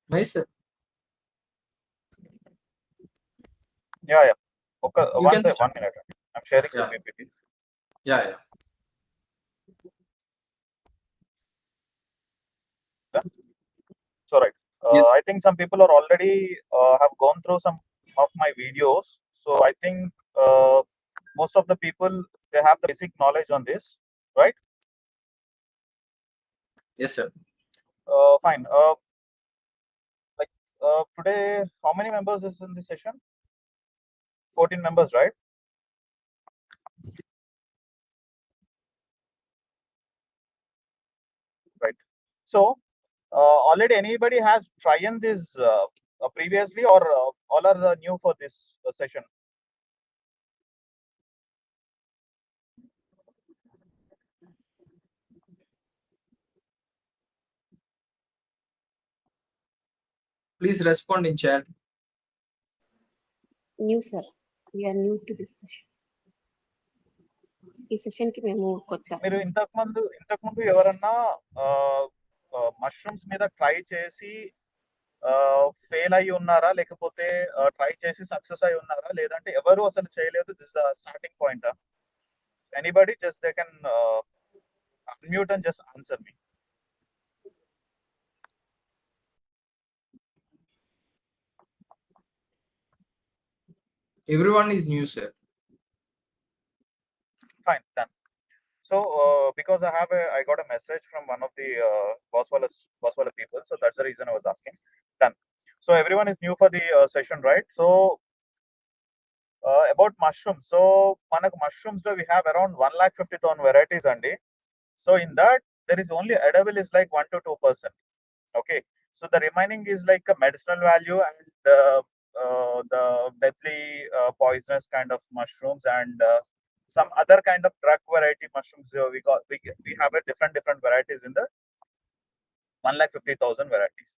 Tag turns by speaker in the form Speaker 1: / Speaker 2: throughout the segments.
Speaker 1: Nice, sir.
Speaker 2: Yeah. Okay,
Speaker 1: You can start.
Speaker 2: 1 minute. I'm sharing the
Speaker 1: Yeah.
Speaker 2: PPT.
Speaker 1: Yeah.
Speaker 2: So right.
Speaker 1: Yes.
Speaker 2: I think some people are already have gone through some of my videos. So I think most of the people they have the basic knowledge on this, right?
Speaker 1: Yes, sir.
Speaker 2: Fine. Like today, how many members is in this session? 14 members, right? Right. So already anybody has tried this previously, or all are the new for this session?
Speaker 1: Please respond in chat.
Speaker 3: New sir we are new to this session. ఈ session కి మేము కొత్త.
Speaker 2: మీరు ఇంతకుముందు ఎవరన్నా mushrooms మీద try చేసి fail అయ్యి ఉన్నారా, లేకపోతే ట్రై చేసి సక్సెస్ అయి ఉన్నారా, లేదంటే ఎవరు అసలు చేయలేదు? This starting point. Anybody just they can unmute and just answer me.
Speaker 1: Everyone is new, sir.
Speaker 2: Fine, done. So because I got a message from one of the Boswala people, so that's the reason I was asking. Done. So everyone is new for the session, right? So about mushrooms. So manaku mushrooms we have around 1,50,000 varieties andi. So in that there is only edible is like 1 to 2%. Okay. So the remaining is like a medicinal value and the deadly poisonous kind of mushrooms and some other kind of drug variety mushrooms. We have a different varieties in the 1,50,000 varieties.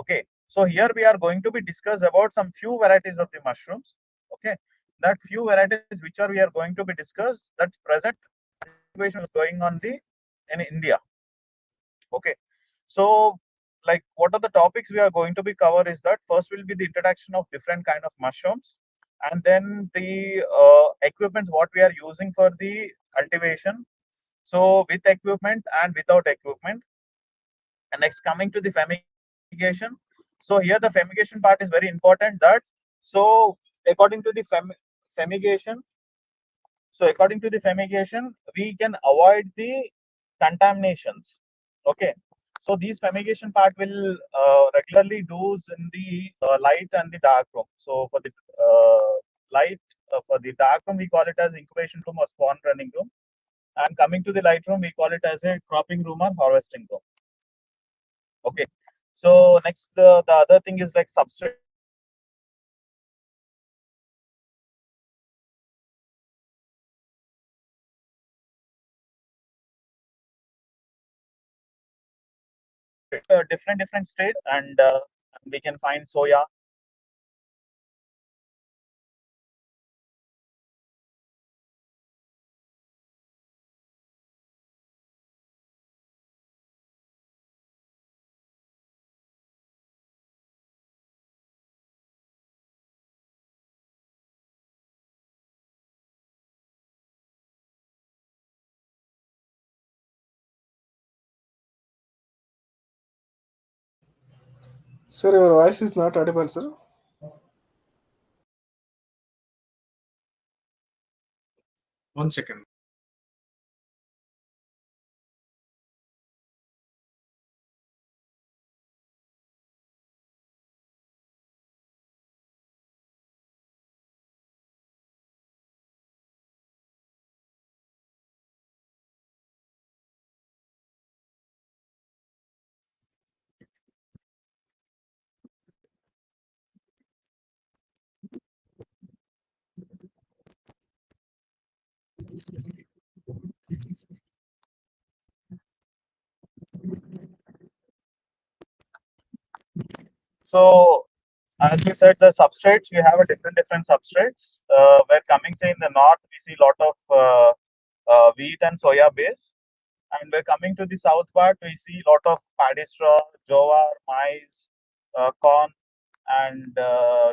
Speaker 2: Okay. So here we are going to be discuss about some few varieties of the mushrooms. Okay. That few varieties which are we are going to be discussed, that present cultivation is going on in India. Okay. So like what are the topics we are going to be cover is that first will be the introduction of different kind of mushrooms, and then the equipment what we are using for the cultivation, so with equipment and without equipment. And next coming to the fumigation. So here the fumigation part is very important, that so according to the fumigation, we can avoid the contaminations. Okay. So these fumigation part will regularly do in the light and the dark room. So for the light, for the dark room, we call it as incubation room or spawn running room. And coming to the light room, we call it as a cropping room or harvesting room. Okay. So next, the other thing is like substrate. Different state, and we can find soya.
Speaker 4: Sir, your voice is not audible, sir.
Speaker 1: One second.
Speaker 2: So as we said, the substrates, we have a different substrates. Where coming say in the north, we see lot of wheat and soya base, and we're coming to the south part, we see lot of paddy straw, jowar, maize, corn, and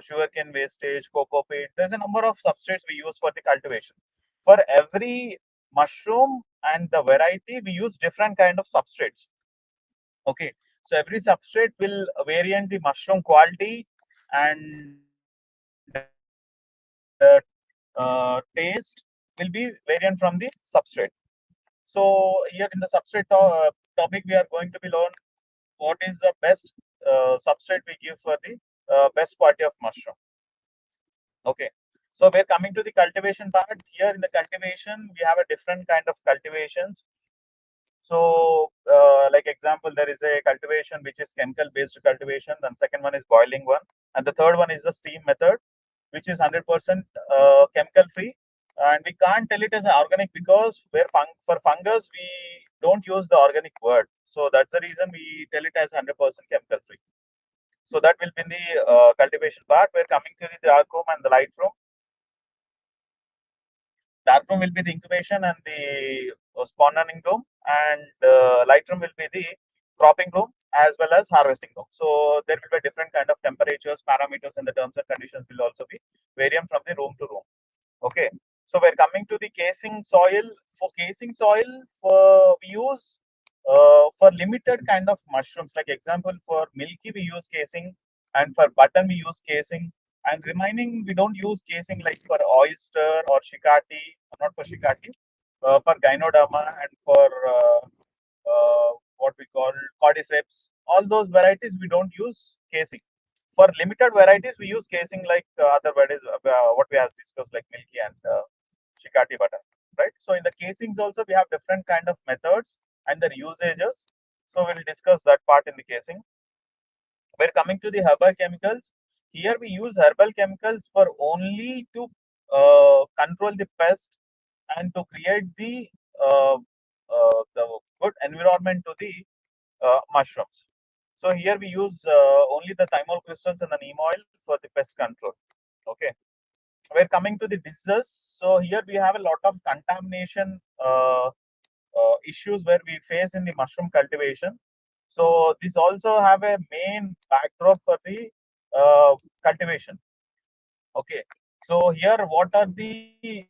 Speaker 2: sugarcane wastage, cocoa peat. There's a number of substrates we use for the cultivation. For every mushroom and the variety, we use different kind of substrates. Okay, so every substrate will variant the mushroom quality and taste will be variant from the substrate. So here in the substrate topic, we are going to be learn what is the best substrate we give for the best quality of mushroom. Okay, so we're coming to the cultivation part. Here in the cultivation, we have a different kind of cultivations. So, like example, there is a cultivation which is chemical based cultivation, and second one is boiling one, and the third one is the steam method, which is 100% chemical free. And we can't tell it as an organic because for fungus we don't use the organic word, so that's the reason we tell it as 100% chemical free. So that will be in the cultivation part. We're coming to the dark room and the light room. Dark room will be the incubation and the spawning room, and light room will be the cropping room as well as harvesting room. So there will be different kind of temperatures, parameters, and the terms and conditions will also be varying from the room to room. Okay, so we're coming to the casing soil. For casing soil, we use for limited kind of mushrooms. Like example, for milky we use casing, and for button we use casing, and remaining we don't use casing like for oyster or shikati, not for shikati, for gynoderma and for what we call cordyceps. All those varieties we don't use casing. For limited varieties, we use casing like other varieties, what we have discussed like milky and shikati butter, right? So in the casings also we have different kind of methods and their usages. So we'll discuss that part in the casing. We're coming to the herbal chemicals. Here we use herbal chemicals for only to control the pest and to create the good environment to the mushrooms. So here we use only the thymol crystals and the neem oil for the pest control. Okay, we're coming to the diseases. So here we have a lot of contamination issues where we face in the mushroom cultivation. So this also have a main backdrop for the cultivation. Okay, so here what are the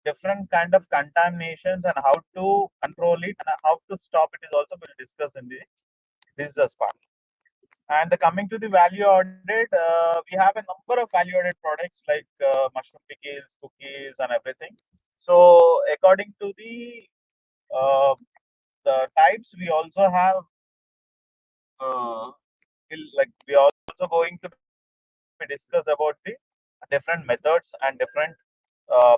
Speaker 2: different kind of contaminations and how to control it and how to stop it is also we'll discuss in the diseases part. And coming to the value added, we have a number of value added products like mushroom pickles, cookies, and everything. So according to uh, the types, we also have like we are also going to discuss about the different methods and different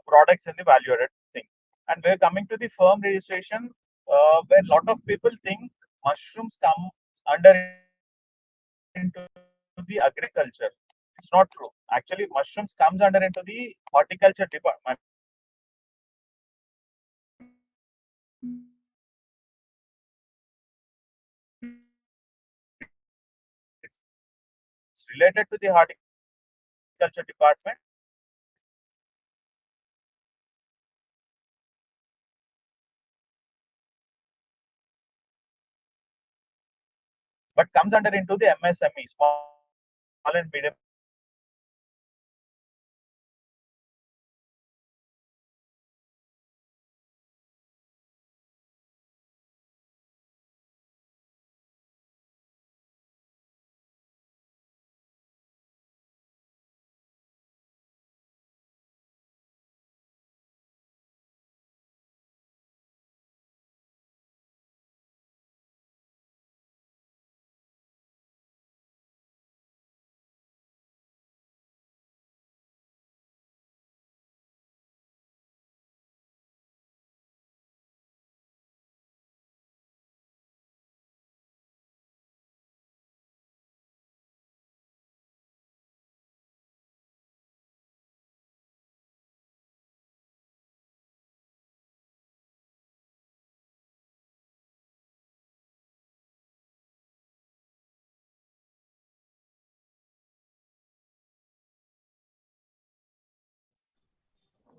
Speaker 2: products in the value added thing. And we're coming to the firm registration, where a lot of people think mushrooms come under into the agriculture. It's not true. Actually, mushrooms comes under into the horticulture department. It's related to the horticulture department, but comes under into the MSME, small and medium.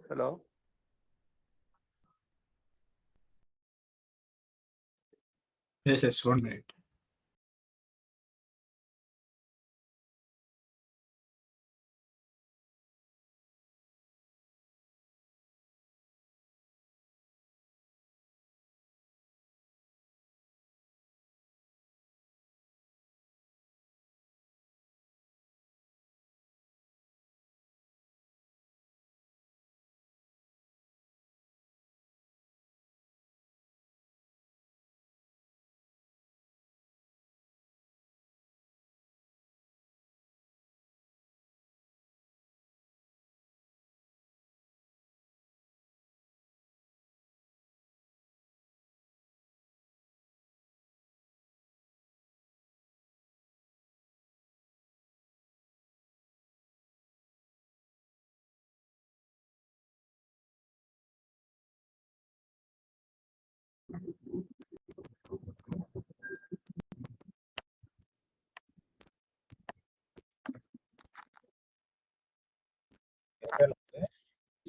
Speaker 4: Hello.
Speaker 1: Yes, yes, 1 minute.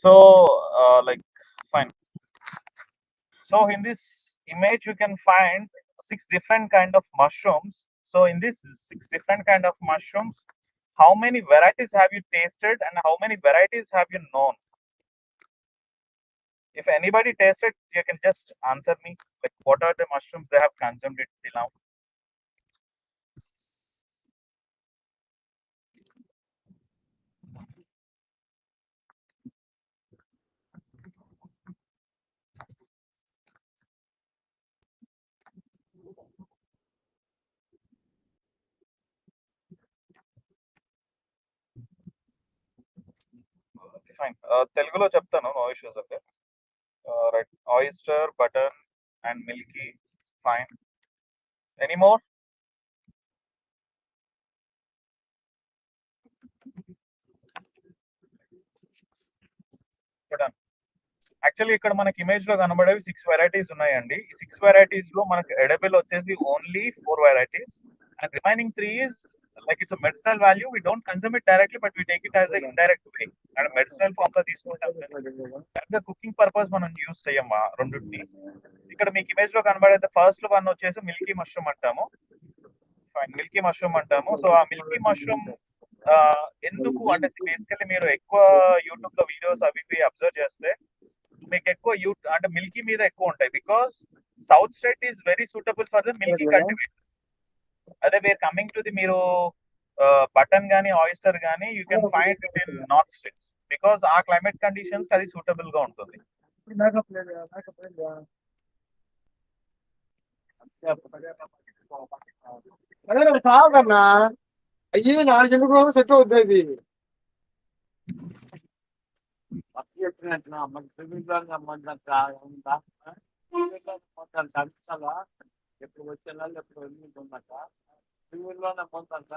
Speaker 2: So like fine. So in this image you can find 6 different kind of mushrooms. So in this 6 different kind of mushrooms, how many varieties have you tasted and how many varieties have you known? If anybody tasted, you can just answer me, like what are the mushrooms they have consumed it till now? Okay, fine. Telugulo చెప్తాను, no issues. Okay. Right. Oyster, butter, and milky. Fine. Any more? Done. Actually ఇక్కడ మనకి image లో కనబడేవి 6 varieties ఉన్నాయండి. ఈ 6 varieties లో మనకి edible వచ్చేసి only 4 varieties and remaining 3 is like it's a medicinal value. We don't consume it directly, but we take it as a indirect way. And medicinal form గా తీసుకుంటాం. డైరెక్ట్ కుకింగ్ పర్పస్ మనం use చేయమ్మా రెండింటిని. ఇక్కడ మీకు image లో కనబడేది first one వచ్చేసి మిల్కీ మష్రూమ్ అంటాము. ఫైన్, మిల్కీ మష్రూమ్ అంటాము. సో ఆ మిల్కీ మష్రూమ్ ఎందుకు అంటే బేసికల్లీ మీరు ఎక్కువ యూట్యూబ్ లో వీడియోస్ అవి ఇవి అబ్జర్వ్ చేస్తే మీకు ఎక్కువ అంటే మిల్కీ మీద ఎక్కువ ఉంటాయి. Because south state is very suitable for the Milky cultivation. అదే వేర్ కమింగ్ టు ది మీరు బటన్ గానీ ఆయిస్టర్ గానీ you can find it in north states because ఆ క్లైమేట్ కండిషన్స్ అది సూటబుల్ గా ఉంటుంది.
Speaker 5: సాగన్నా అయ్యి 4 రోజులు సెట్ అవుతుంది. చెప్పినట్టు అమ్మ ఎప్పుడు వచ్చే వాళ్ళు ఎప్పుడు వెళ్ళింటుందట టీవీలోనే పొందంట.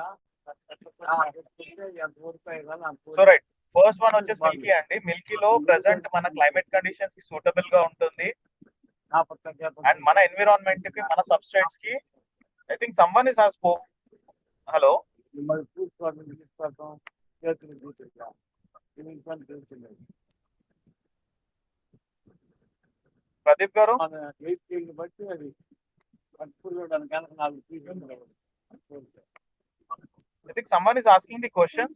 Speaker 2: సో రైట్, ఫస్ట్ వన్ వచ్చేసి మిల్కీ అండి. మిల్కీలో ప్రెసెంట్ మన క్లైమేట్ కండిషన్స్ కి సూటబుల్ గా ఉంటుంది అండ్ మన ఎన్విరాన్మెంట్ కి మన సబ్స్ట్రేట్స్ కి. I think someone is has spoke. Hello Pradeep గారు,
Speaker 5: బట్టి అది పట్టుకోవడానికి 4 పీసులు.
Speaker 2: I think someone is asking the questions.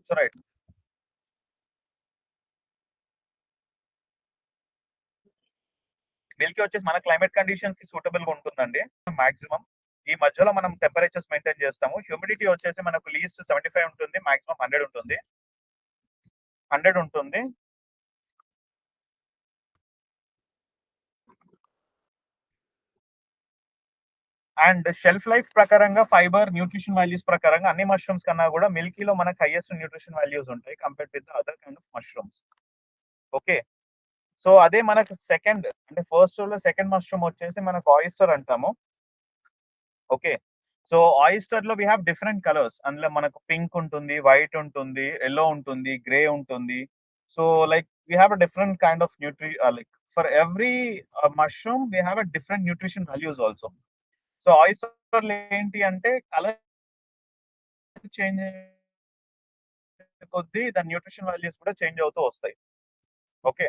Speaker 2: So right. Milky వచ్చేసి మన క్లైమేట్ కండిషన్స్ కి సూటబుల్ గా ఉంటుందండి. మాక్సిమం ఈ మధ్యలో మనం టెంపరేచర్స్ మెయింటైన్ చేస్తాము. హ్యూమిడిటీ వచ్చేసి మనకు లీస్ట్ 75 ఉంటుంది, మాక్సిమం 100 ఉంటుంది. 100 ఉంటుంది. అండ్ షెల్ఫ్ లైఫ్ ప్రకారంగా ఫైబర్ న్యూట్రిషన్ వాల్యూస్ ప్రకారంగా అన్ని మష్రూమ్స్ కన్నా కూడా మిల్కీలో మనకు హైయెస్ట్ న్యూట్రిషన్ వాల్యూస్ ఉంటాయి compared with other kind of mushrooms. Okay, so అదే మనకు సెకండ్ అంటే ఫస్ట్ లో సెకండ్ మష్రూమ్ వచ్చేసి మనకు ఆయిస్టర్ అంటాము. ఓకే, సో ఆయిస్టర్ లో వి హ్యావ్ డిఫరెంట్ కలర్స్. అందులో మనకు పింక్ ఉంటుంది, వైట్ ఉంటుంది, ఎల్లో ఉంటుంది, గ్రే ఉంటుంది. So like we have a different kind of like for every mushroom we have a different nutrition values also. So oyster ఏంటి అంటే colour change కొద్దీ దాని న్యూట్రిషన్ వాల్యూస్ కూడా చేంజ్ అవుతూ వస్తాయి. ఓకే,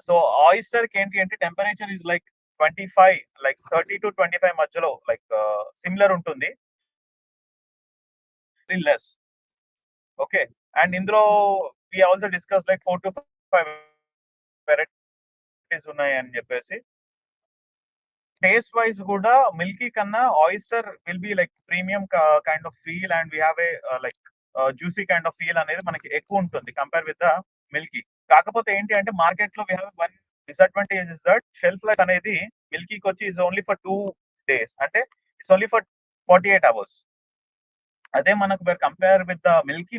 Speaker 2: సో ఆయిస్టర్ కి ఏంటి అంటే temperature is like 25, like 30 to 25 మధ్యలో లైక్ సిమిలర్ ఉంటుంది, లెస్. ఓకే, అండ్ ఇందులో we also discuss like 4 to 5 varieties ఉన్నాయి అని చెప్పేసి. టేస్ట్ వైజ్ కూడా మిల్కీ కన్నా oyster will be like premium kind of feel and we have a like juicy kind of feel అనేది మనకి ఎక్కువ ఉంటుంది కంపేర్ విత్ ద మిల్కీ. కాకపోతే ఏంటి అంటే మార్కెట్ లో we have one disadvantage is that shelf life అనేది మిల్కీకి వచ్చి ఇస్ ఓన్లీ ఫర్ 2 days, అంటే ఇట్స్ ఓన్లీ ఫర్ 48 hours. అదే మనకు compare with the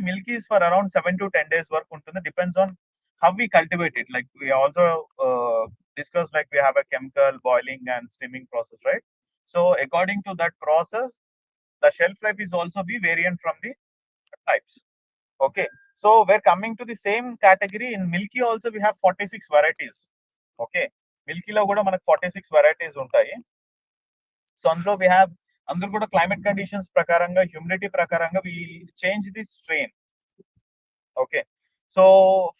Speaker 2: Milky is for around 7 to 10 days వరకు ఉంటుంది. Depends on how we cultivate it. Like we also discuss, like we have a chemical boiling and steaming process, right? So according to that process, the shelf life is also be variant from the types. Okay, so we're coming to the same category in milky also we have 46 varieties. Okay, మిల్కీలో కూడా మనకు 46 varieties ఉంటాయి. So అందులో we have అందులో కూడా climate conditions ప్రకారంగా humidity ప్రకారంగా we change the strain. Okay, so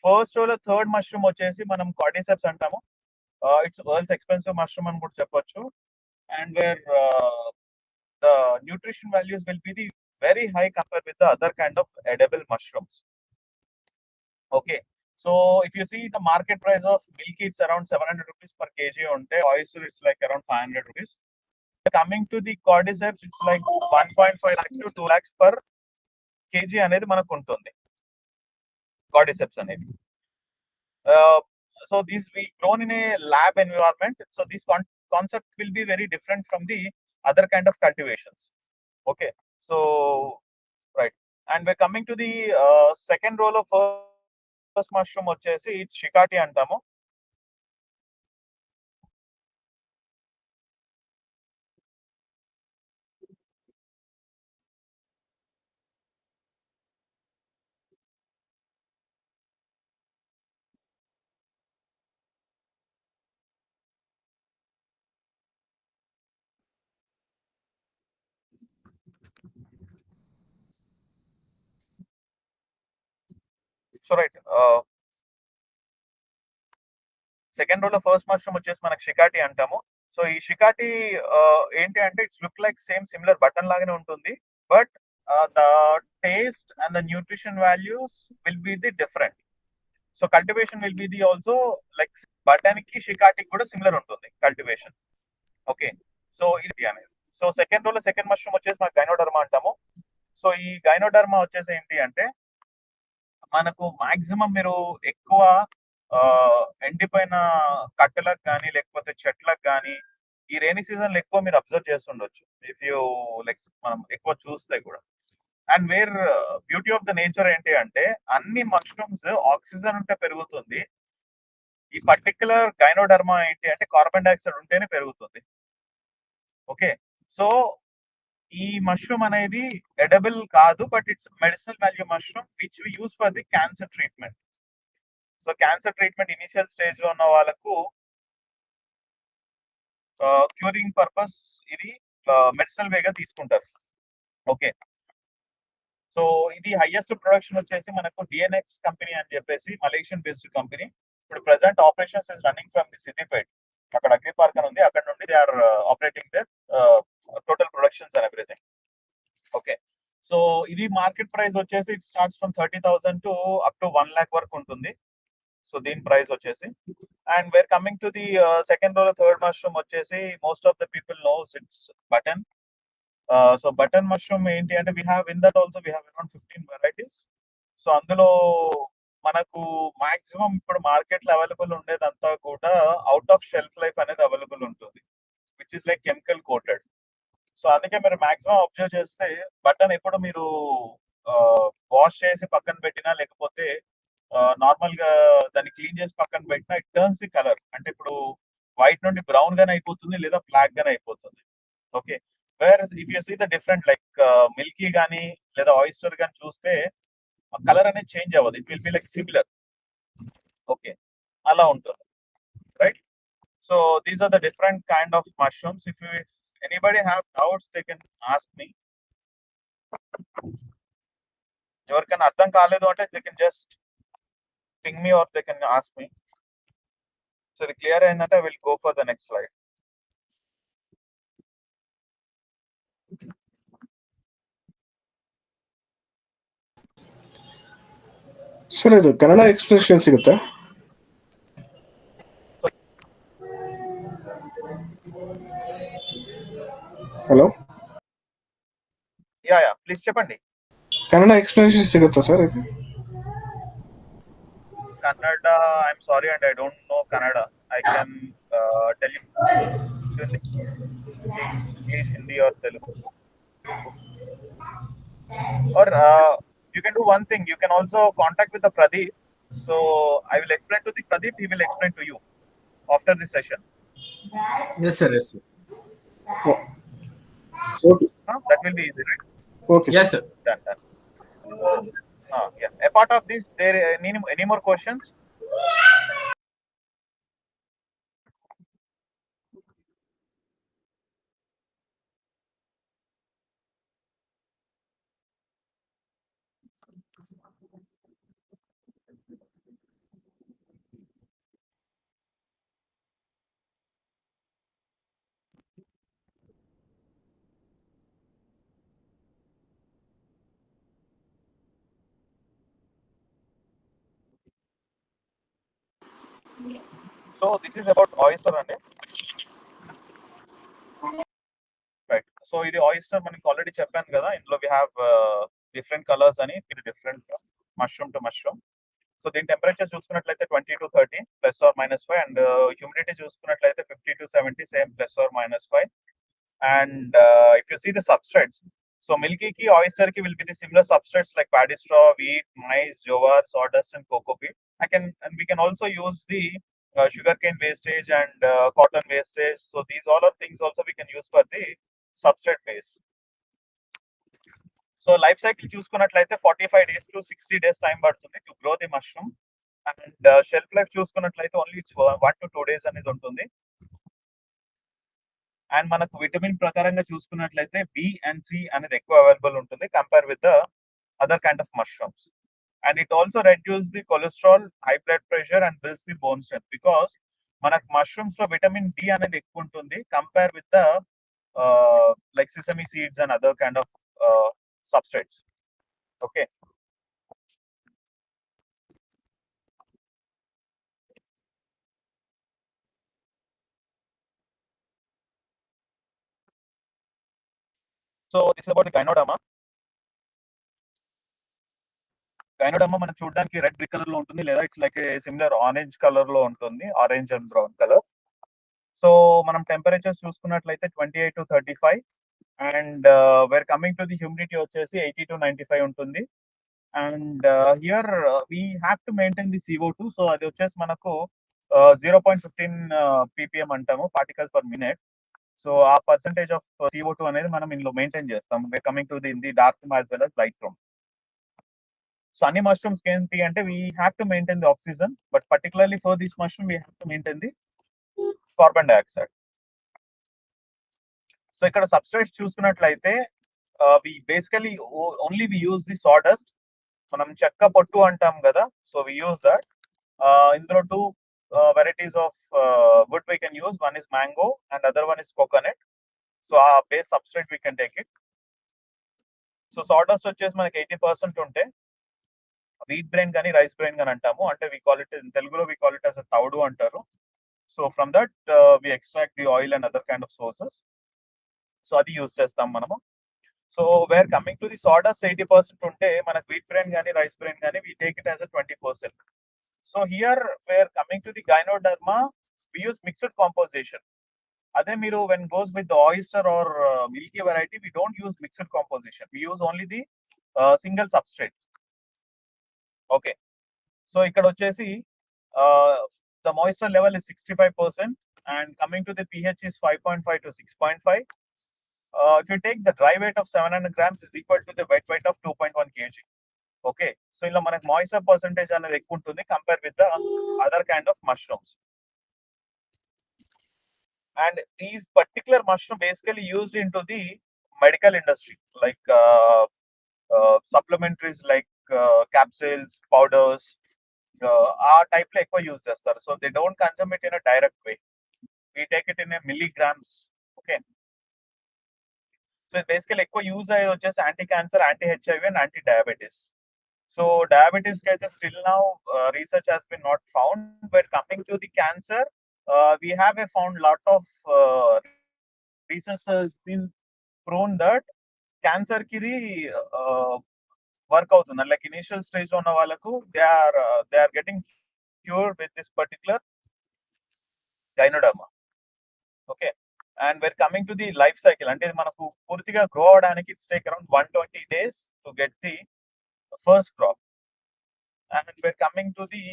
Speaker 2: first లో third mushroom వచ్చేసి మనం కార్డిసెప్స్ అంటాము. ఇట్స్ వరల్డ్స్ ఎక్స్పెన్సివ్ మష్రూమ్ అని కూడా చెప్పొచ్చు. And where the nutrition values will be the very high compared with the other kind of edible mushrooms. Okay, so if you see the market price of milky, it's around 700 rupees per kg. Unte oyster, it's like around 500 rupees. Coming to the cordyceps, it's like 1.5 lakh to 2 lakhs per kg అనేది మనకు ఉంటుంది cordyceps అనేది. So these we grown in a lab environment, so this concept will be very different from the other kind of cultivations. Okay, so right, and we're coming to the second roll of first mushroom వచ్చేసి it's shikati అంటాము. So right, second రోలో first mushroom వచ్చేసి మనకి షికాటి అంటాము. So ఈ షికాటి ఏంటి అంటే it's look like same similar button లాగానే ఉంటుంది, but the taste and the nutrition values will be the different. So cultivation will be the also like button కి షికాటికి కూడా సిమిలర్ ఉంటుంది కల్టివేషన్. ఓకే, సో ఇది అనేది. సో సెకండ్ రోలో second mushroom వచ్చేసి మనకి గైనోడర్మా అంటాము. సో ఈ గైనోడర్మా వచ్చేసి ఏంటి అంటే మనకు మాక్సిమం మీరు ఎక్కువ ఎండిపోయిన కట్టెలకు కానీ లేకపోతే చెట్లకు కానీ ఈ రైనీ సీజన్ లో ఎక్కువ మీరు అబ్జర్వ్ చేస్తుండొచ్చు ఇఫ్ యూ లైక్ మనం ఎక్కువ చూస్తే కూడా. And where beauty of the nature ఏంటి అంటే అన్ని మష్రూమ్స్ ఆక్సిజన్ ఉంటే పెరుగుతుంది. ఈ పర్టికులర్ గైనోడర్మా ఏంటి అంటే కార్బన్ డైఆక్సైడ్ ఉంటేనే పెరుగుతుంది. ఓకే, సో ఈ మష్రూమ్ అనేది ఎడబుల్ కాదు, but it's medicinal value mushroom which we use for the cancer treatment. So cancer treatment initial stage లో ఉన్న వాళ్ళకు క్యూరింగ్ పర్పస్ ఇది మెడిసినల్ వేగా తీసుకుంటారు. ఓకే, సో ఇది హైయెస్ట్ ప్రొడక్షన్ వచ్చేసి మనకు డిఎన్ఎక్స్ కంపెనీ అని చెప్పేసి మలేషియన్ బేస్డ్ కంపెనీ. ఇప్పుడు present operations is running from the Siddipet, అక్కడ అగ్రి పార్క్ అని ఉంది, అక్కడ నుండి they are operating there total productions and everything. Okay, so ఇది మార్కెట్ ప్రైస్ వచ్చేసి it starts from 30,000 to up to 1 lakh వరకు ఉంటుంది. సో దీని ప్రైస్ వచ్చేసి. And wear coming to the second రోలో థర్డ్ మష్రూమ్ వచ్చేసి most of the people knows it's button. So button mushroom ఏంటి అంటే we have in that also we have around 15 varieties. So అందులో మనకు మాక్సిమం ఇప్పుడు market లో available ఉండేదంతా కూడా అవుట్ ఆఫ్ షెల్ఫ్ లైఫ్ అనేది అవైలబుల్ ఉంటుంది, which is like chemical coated. So అందుకే మీరు మాక్సిమం అబ్జర్వ్ చేస్తే బటన్ ఎప్పుడు మీరు వాష్ చేసి పక్కన పెట్టినా లేకపోతే నార్మల్ గా దాన్ని క్లీన్ చేసి పక్కన పెట్టినా ఇట్ టర్న్స్ ది కలర్. అంటే ఇప్పుడు వైట్ నుండి బ్రౌన్ గానే అయిపోతుంది లేదా బ్లాక్ గానే అయిపోతుంది. Okay, where if you see the different like milky గానీ లేదా ఆయిస్టర్ గానీ చూస్తే కలర్ అనేది చేంజ్ అవ్వదు, it will be like similar. Okay, అలా ఉంటుంది, right? So these are the different kind of mushrooms. If anybody have doubts they can ask me. ఎవరికైనా అర్థం కాలేదు అంటే they can just ping me or they can ask me. So the clear అయిందంటే I will go for the next slide.
Speaker 4: Sir ಇದು Kannada expression ಸಿಗುತ್ತಾ? Hello,
Speaker 2: yeah please చెప్పండి.
Speaker 4: Kannada explanation సిಗುತ್ತಾ sir ఇది?
Speaker 2: Kannada I'm sorry and I don't know Kannada. I can tell you English, Hindi or Telugu. Or you can do one thing, you can also contact with the Pradeep. So I will explain to the Pradeep, he will explain to you after this session.
Speaker 1: Yes, sir. Yes, sir.
Speaker 4: Okay,
Speaker 2: That will be easy, right?
Speaker 4: Okay.
Speaker 1: Yes, sir.
Speaker 2: Done. Yeah. Apart of this, there any more questions? So this is about oyster and right. So ఇది oyster మనకి already చెప్పాను కదా, ఇందులో we have different colors అని, ఇది different from mushroom to mushroom. So దీని temperature చూసుకున్నట్లయితే 20 to 30 +or -5, and humidity చూసుకున్నట్లయితే 50 to 70 same +or -5. And if you see the substrates, so milky ki oyster ki will be the similar substrates like paddy straw, wheat, maize, jowar, sawdust, and cocoa peat. And we can also use the sugarcane wastage and cotton wastage. So these all are things also we can use for the substrate base. So life cycle చూసుకున్నట్లయితే 45 days to 60 days time పడుతుంది to grow the mushroom. And shelf life చూసుకున్నట్లయితే only 1 to 2 days అనేది ఉంటుంది. And మనకు vitamin ప్రకారంగా చూసుకున్నట్లయితే B and C అనేది ఎక్కువ అవైలబుల్ ఉంటుంది compare with the other kind of mushrooms. And it also reduce the cholesterol, high blood pressure, and builds the bone strength, because మనకు mushrooms లో విటమిన్ డి అనేది ఎక్కువ ఉంటుంది compare with the like sesame seeds and other kind of substrates. Okay, so this about the ganoderma. Ganoderma మనకు చూడడానికి red brick colour లో ఉంటుంది, లేదా it's like similar orange colour లో ఉంటుంది, orange and brown colour. So మనం temperatures చూసుకున్నట్లయితే 28 to 35, and wear coming to the humidity వచ్చేసి 80 to 95 ఉంటుంది. And here we have to maintain the CO2. So అది వచ్చేసి మనకు 0.15 ppm అంటాము, పార్టికల్స్ పర్ మినిట్. సో ఆ పర్సంటేజ్ ఆఫ్ CO2 అనేది మనం ఇందులో మెయింటైన్ చేస్తాం. We're coming to the dark room as well as light room. So అన్ని మష్రూమ్స్ ఏంటి అంటే we have to maintain the oxygen, but particularly for this mushroom we have to maintain the carbon dioxide. So ఇక్కడ substrates చూసుకున్నట్లయితే we basically only we use the sawdust. మనం చెక్క పొట్టు అంటాం కదా, సో వి యూజ్ దట్. ఇందులో two varieties of wood we can use. One is mango and other one is coconut. So ఆ base substrate we can take it. So sawdust వచ్చేసి మనకి 80% ఉంటే వీట్ బ్రెయిన్ కానీ రైస్ బ్రెయిన్ కానీ అంటాము, అంటే we call it, తెలుగులో we call it as a తౌడు అంటారు. So from that we extract the oil and other kind of sources. So అది యూజ్ చేస్తాం మనము. So we're coming to the sawdust 80% ఉంటే మనకు వీట్ బ్రెయిన్ కానీ రైస్ బ్రెయిన్ కానీ we take it as 20%. So here we're coming to the ganoderma we use mixed composition. అదే మీరు when goes with the oyster or milky variety we don't use mixed composition, we use only the single substrate. Okay, so ఇక్కడ వచ్చేసి the moisture level is 65%, and coming to the pH is 5.5 to 6.5. If you take the dry weight of 700 grams is equal to the wet weight of 2.1 kg. Okay, so ఇలా మనకు moisture percentage అనేది ఎక్కువ ఉంటుంది compare with the other kind of mushrooms. And these particular mushroom basically used into the medical industry, like supplementaries like capsules, powders, ఆ type లో ఎక్కువ use చేస్తారు. So they don't consume it in a direct way, we take it in a milligrams. Okay, so basically ఎక్కువ యూజ్ అయ్యేది వచ్చేసి anti cancer, anti HIV and anti diabetes. So diabetes కి అయితే still now research has been not found, but coming to the cancer we have found lot of research has been proven that cancer కి ఇది work అవుతుంది. Like initial stage లో ఉన్న వాళ్ళకు they are getting cured with this particular ganoderma. Okay, and wear coming to the life cycle, అంటే మనకు పూర్తిగా grow అవడానికి it's take around 120 days to get the first crop. And wear coming to the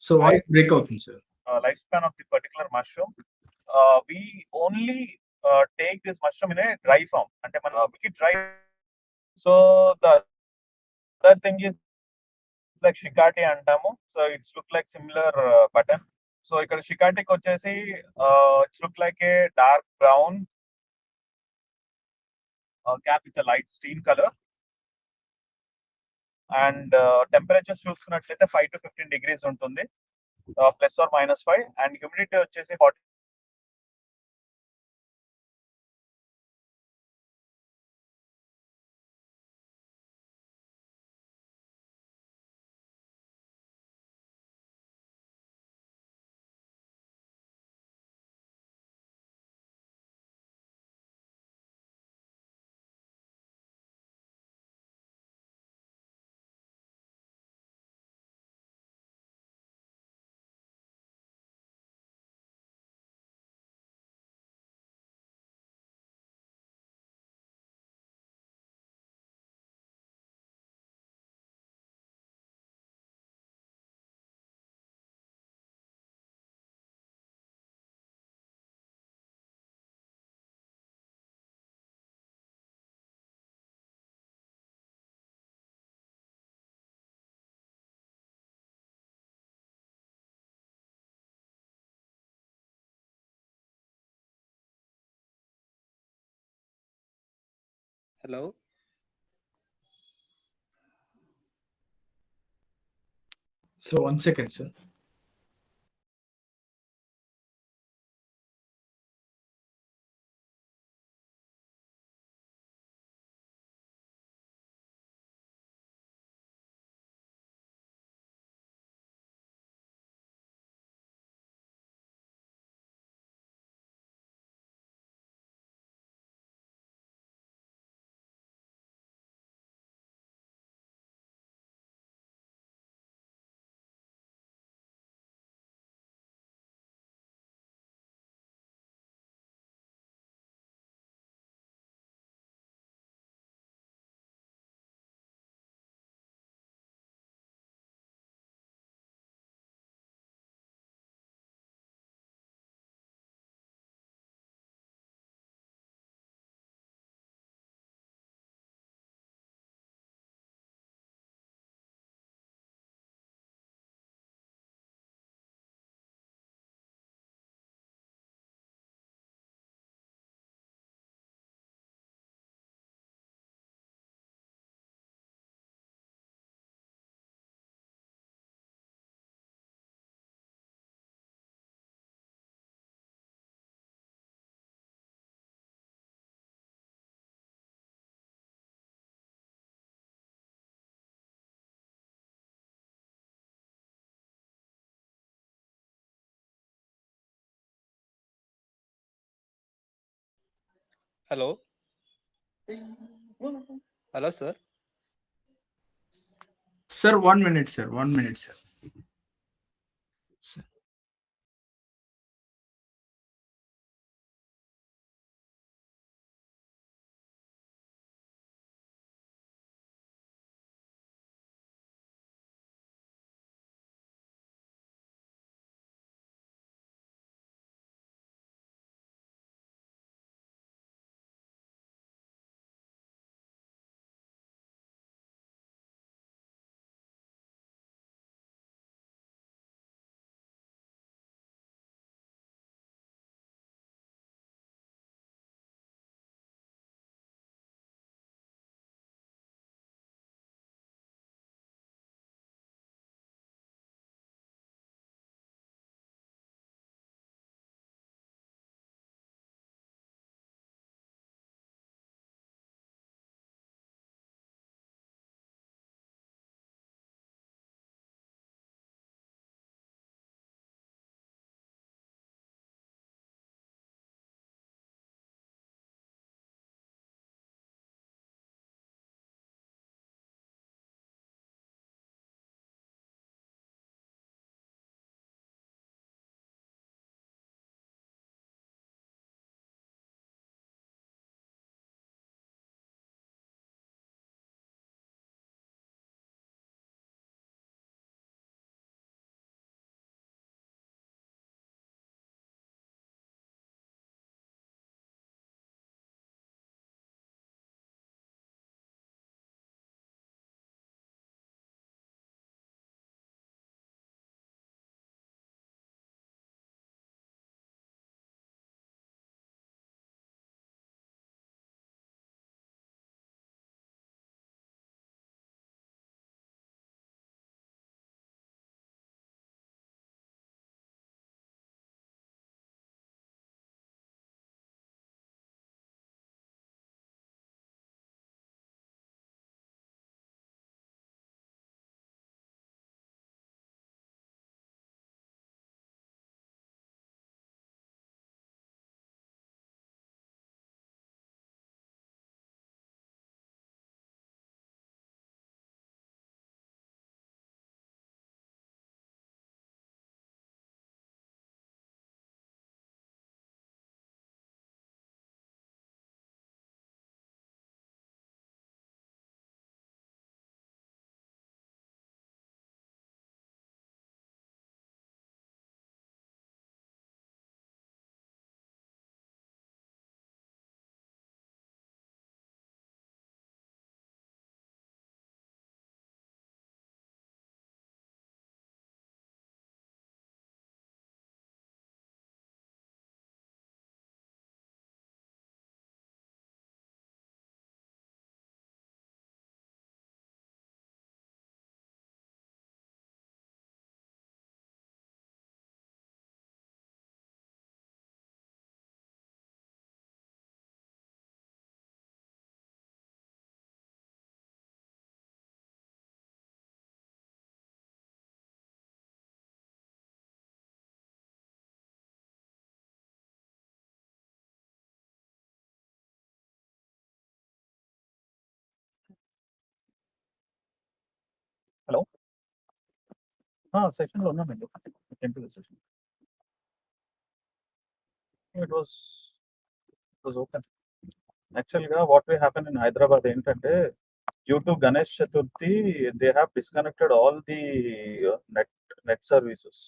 Speaker 1: so voice break అవుతుంది sir.
Speaker 2: lifespan of the particular mushroom, we only take this mushroom in a dry form, అంటే మనం dry. So the Other thing is like shikati antamu. So it's look like similar button. So ఇక్కడ షికాటికి వచ్చేసి it's look like a dark brown cap with a light steam color. And temperatures చూసుకున్నట్లయితే 5 to 15 degrees ఉంటుంది, plus or minus 5, and humidity వచ్చేసి 40.
Speaker 6: Hello.
Speaker 1: So 1 second, sir.
Speaker 6: Hello. Hello, sir.
Speaker 1: Sir, 1 minute, sir. 1 minute, sir. Sir.
Speaker 2: Session lo unnam endu. I came to the session. It was open. Actually, what will happen in Hyderabad ఏంటంటే due to Ganesh Chaturthi, they have disconnected all the net services.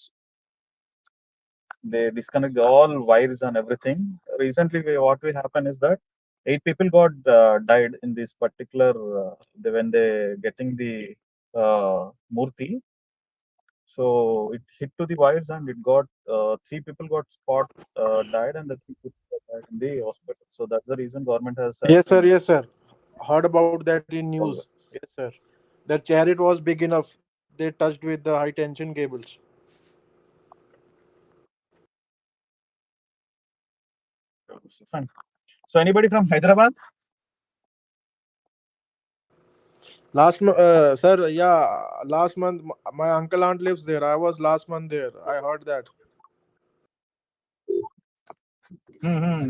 Speaker 2: They disconnect all wires and everything. Recently, what will happen is that 8 people got died in this particular when they getting the murti. So it hit to the wires and it got 3 people got died and the 3 people got died in the hospital. So that's the reason government has
Speaker 7: Yes, sir.
Speaker 2: actually
Speaker 7: Yes, sir. Heard about that in
Speaker 2: all
Speaker 7: news.
Speaker 2: wires.
Speaker 7: Yes, sir. Their chariot was big enough. They touched with the high tension cables.
Speaker 2: Fine. So anybody from Hyderabad?
Speaker 7: Sir, yeah, last month my uncle aunt lives there. I was last month there. I heard that.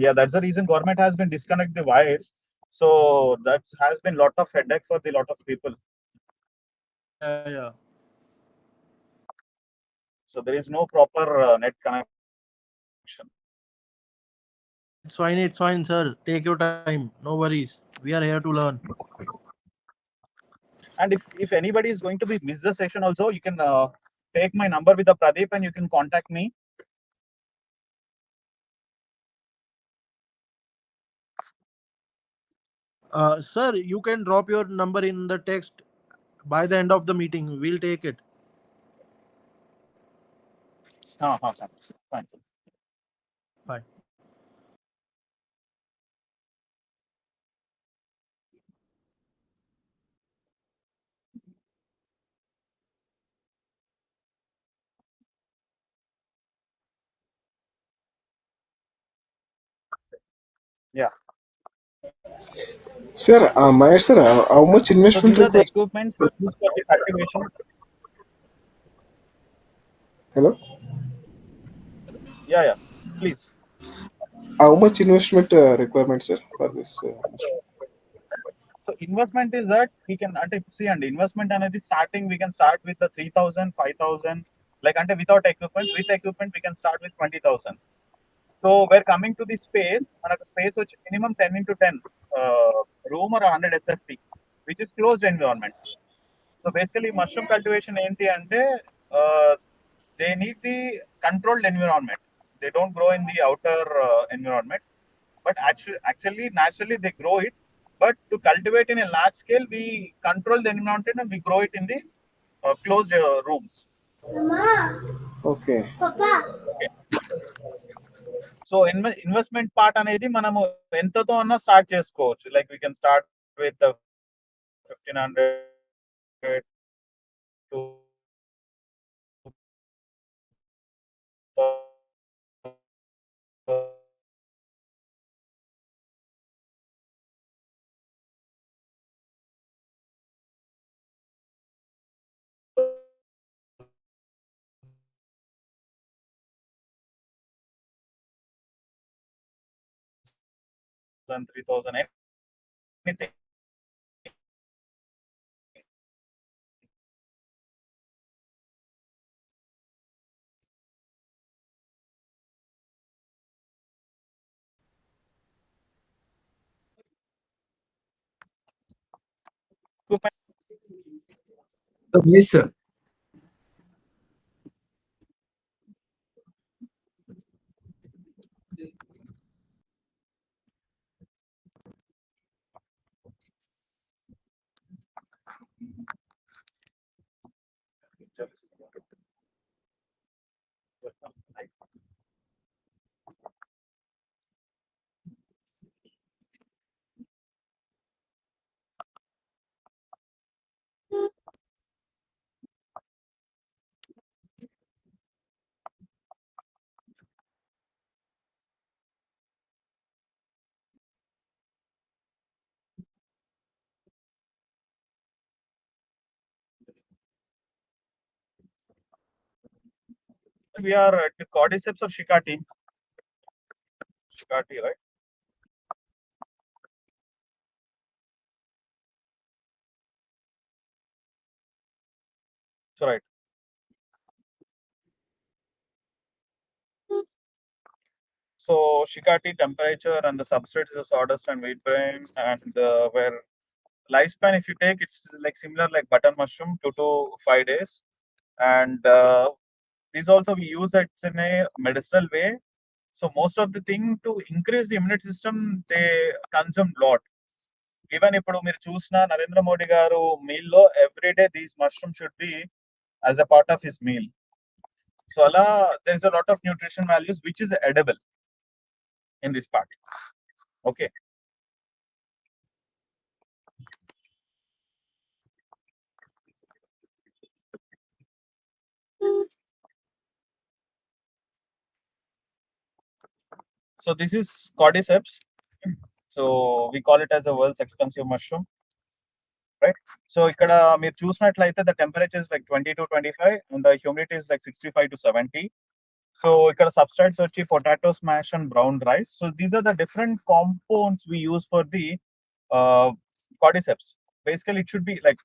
Speaker 2: Yeah, that's the reason government has been disconnect the wires. So that has been lot of headache for the lot of people.
Speaker 7: Yeah.
Speaker 2: So there is no proper net connection.
Speaker 7: It's fine, sir. Take your time. No worries. We are here to learn.
Speaker 2: And if anybody is going to be miss the session also, you can take my number with the Pradeep and you can contact me.
Speaker 7: Sir, you can drop your number in the text by the end of the meeting. We'll take it.
Speaker 2: Fine.
Speaker 7: Fine.
Speaker 2: Yeah.
Speaker 4: Sir, Mahesh sir, how much
Speaker 2: So
Speaker 4: investment
Speaker 2: these are the
Speaker 4: required?
Speaker 2: equipments used for the cultivation.
Speaker 4: Hello?
Speaker 2: Yeah. Please.
Speaker 4: How much investment requirement, sir, for this?
Speaker 2: So investment is that we can see and investment and starting we can start with the 3,000, 5,000, like without equipment. With equipment we can start with 20,000. So we're coming to the space, and a space which minimum 10 into 10 room or 100 SFT, which is closed environment. So basically mushroom cultivation enti ante they need the controlled environment. They don't grow in the outer environment, but actually naturally they grow it. But to cultivate in a large scale, we control the environment and we grow it in the closed rooms.
Speaker 4: Okay.
Speaker 2: Okay. So investment part అనేది మనము ఎంతతో అన్నా start చేసుకోవచ్చు. Like we can start with the 1,500 to 3,000, anything.
Speaker 1: Yes, sir.
Speaker 2: We are at the cordyceps or shikati. Shikati, right? So right. So Shikati temperature and the substrate is a sawdust and wheat grain, and where lifespan, if you take, it's like similar like button mushroom, 2 to 5 days. And these also we use it in a medicinal way. So most of the thing to increase the immunity system, they consume lot. Even ఇప్పుడు మీరు చూసిన నరేంద్ర మోడీ గారు meal లో every day these mushroom should be as a part of his meal. So Allah, there is a lot of nutrition values which is edible in this part. Okay. So this is cordyceps. So we call it as a world's expensive mushroom, right? So ikkada meer chusinattlaithe the temperature is like 20 to 25 and the humidity is like 65 to 70. So ikkada substrates vachi potato smash and brown rice. So these are the different compounds we use for the uh, cordyceps. Basically it should be like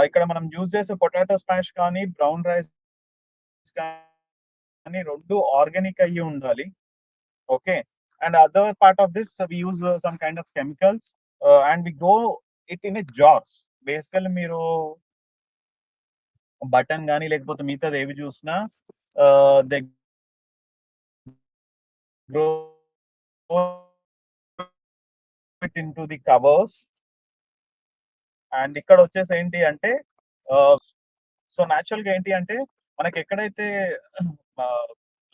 Speaker 2: ikkada manam use chese potato smash kaani brown rice kaani rendu organic ayyi undali. Okay, and other part of this we use some kind of chemicals and we grow it in a jars. Basically మీరు button కానీ లేకపోతే మిగతాది ఏవి చూసినా they grow it into the covers. And ఇక్కడ వచ్చేసి ఏంటి అంటే సో న్యాచురల్ గా ఏంటి అంటే మనకి ఎక్కడైతే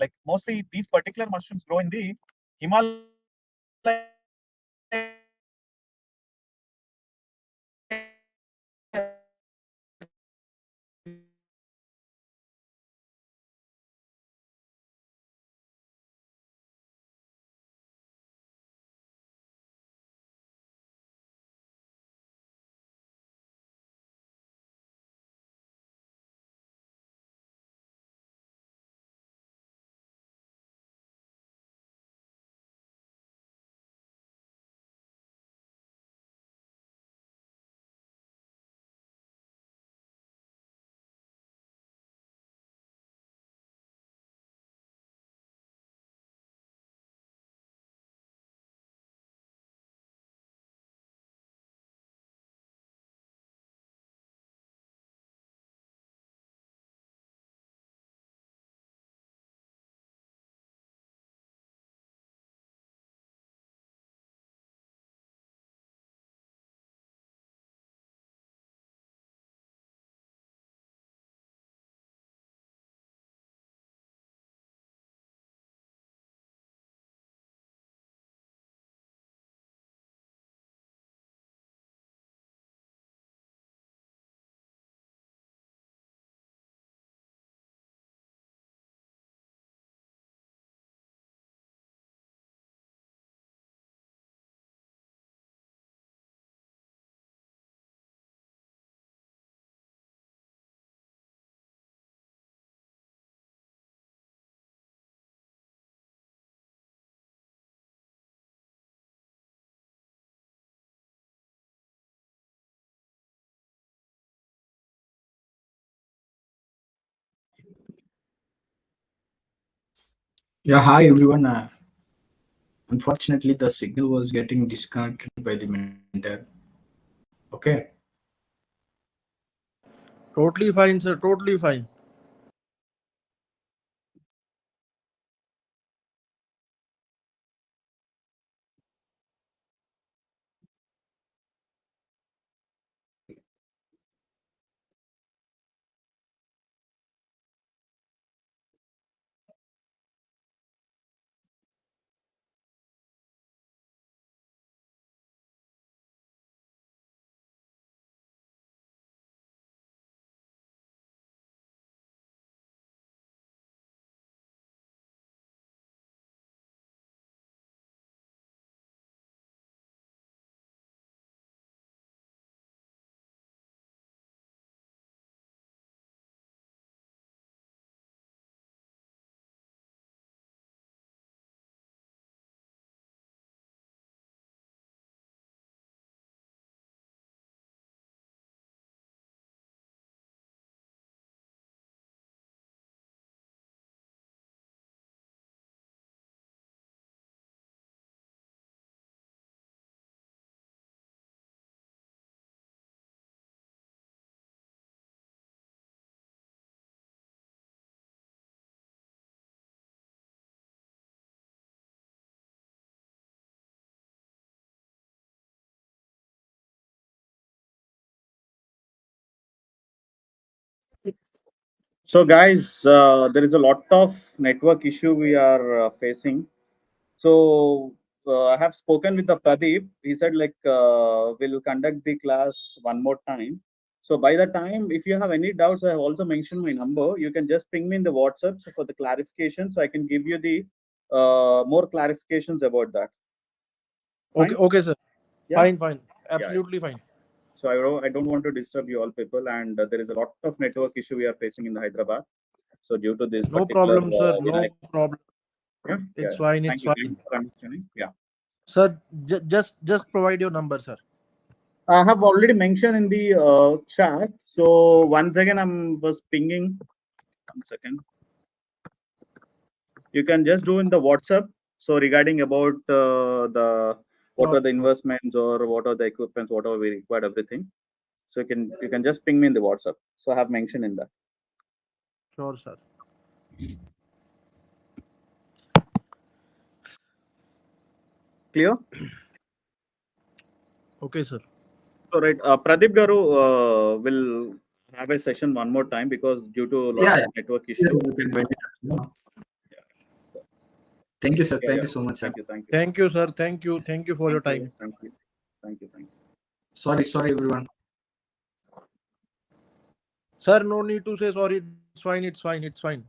Speaker 2: like mostly these particular mushrooms grow in the Himalaya
Speaker 1: Yeah, hi everyone. Unfortunately, the signal was getting disconnected by the mentor. Okay.
Speaker 7: Totally fine, sir. Totally fine.
Speaker 2: So, guys, there is a lot of network issue we are facing. So, I have spoken with the Pradeep. He said we'll conduct the class one more time. So, by the time, if you have any doubts, I have also mentioned my number. You can just ping me in the WhatsApp so for the clarification. So I can give you the more clarifications about that.
Speaker 7: Okay,
Speaker 2: Fine?
Speaker 7: okay, sir.
Speaker 2: Yeah.
Speaker 7: Fine, fine.
Speaker 2: Yeah.
Speaker 7: Absolutely fine.
Speaker 2: So I don't want to disturb you all people, and there is a lot of network issue we are facing in the Hyderabad. So due to this
Speaker 7: No
Speaker 2: particular
Speaker 7: problem, sir. No
Speaker 2: Vinayak,
Speaker 7: problem.
Speaker 2: yeah,
Speaker 7: It's
Speaker 2: yeah.
Speaker 7: fine.
Speaker 2: Thank
Speaker 7: It's
Speaker 2: you. Thank
Speaker 7: fine.
Speaker 2: you for understanding. Yeah.
Speaker 7: Sir, just provide your number, sir.
Speaker 2: I have already mentioned in the chat. So once again, I'm was pinging. 1 second. You can just do in the WhatsApp. So regarding about what
Speaker 7: Sure,
Speaker 2: are the investments or what are the equipments, whatever we required, everything. So you can just ping me in the WhatsApp. So I have mentioned in that.
Speaker 7: sure, sir.
Speaker 2: Clear?
Speaker 7: Okay, sir.
Speaker 2: So right, Pradeep Garu will have a session one more time because due to a lot
Speaker 1: Yeah,
Speaker 2: of network
Speaker 1: yes,
Speaker 2: issue.
Speaker 1: you can write it up. No. Thank you, sir.
Speaker 2: Yeah,
Speaker 1: Thank
Speaker 2: yeah.
Speaker 1: you so much, sir.
Speaker 2: Thank you, thank you,
Speaker 7: Thank you, sir. Thank you. Thank you for your
Speaker 2: thank you,
Speaker 7: time.
Speaker 2: thank you, thank you, thank you.
Speaker 1: Sorry, everyone.
Speaker 7: Sir, no need to say sorry. It's fine. It's fine. It's fine.